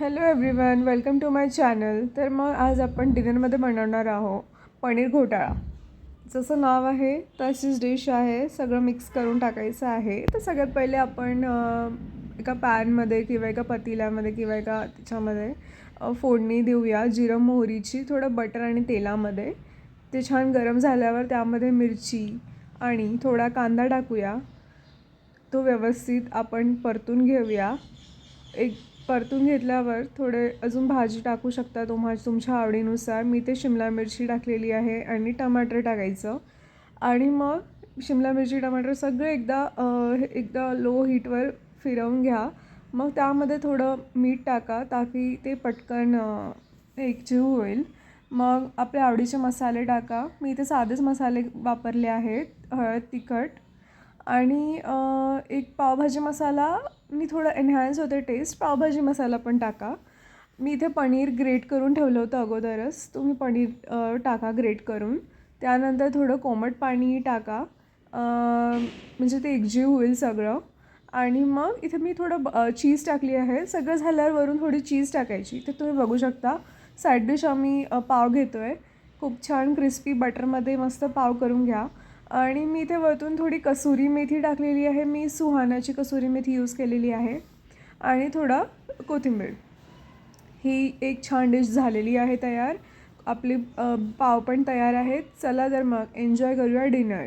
Hello everyone, welcome to my channel. तर मग आज आपण डिनरमध्ये बनवणार आहोत पनीर घोटाळा. जसं नाव आहे तशीच डिश आहे. सगळं मिक्स करून टाकायचं आहे. तर सगळ्यात पहिले आपण एका पॅनमध्ये किंवा एका पतील्यामध्ये किंवा एका त्याच्यामध्ये फोडणी देऊया जिरं मोहरीची, थोडं बटर आणि तेलामध्ये. ते छान गरम झाल्यावर त्यामध्ये मिरची आणि थोडा कांदा टाकूया. तो व्यवस्थित आपण परतून घेऊया. एक परतून घेतल्यावर थोडे अजून भाजी टाकू शकता तुमच्या आवडीनुसार. मी ते शिमला मिरची टाकलेली आहे आणि टमाटर टाकायचं. आणि मग शिमला मिरची टमाटर सगळं एकदा लो हीटवर फिरवून घ्या. मग त्यामध्ये थोडं मीठ टाका ताकी ते पटकन एकजीव होईल. मग आपल्या आवडीचे मसाले टाका. मी इथे साधेच मसाले वापरले आहेत. हळद, तिखट आणि एक पावभाजी मसाला. मी थोडं एनहान्स होते टेस्ट. पावभाजी मसाला पण टाका. मी इथे पनीर ग्रेट करून ठेवलं होतं अगोदरच. तुम्ही पनीर टाका ग्रेट करून. त्यानंतर थोडं कोमट पाणी टाका, म्हणजे ते एकजीव होईल सगळं. आणि मग इथे मी थोडं चीज टाकली आहे. सगळं झाल्यावर वरून थोडी चीज टाकायची. ते तुम्ही बघू शकता. साईड डिश आम्ही पाव घेतो आहे. खूप छान क्रिस्पी बटरमध्ये मस्त पाव करून घ्या. आणि मी इथे वरतून थोडी कसुरी मेथी टाकलेली आहे. मी सुहानाची कसुरी मेथी यूज केलेली आहे. आणि थोडा कोथिंबीर. ही एक छान डिश झालेली आहे तयार. आपली पाव पण तयार आहेत. चला तर मग एन्जॉय करूया डिनर.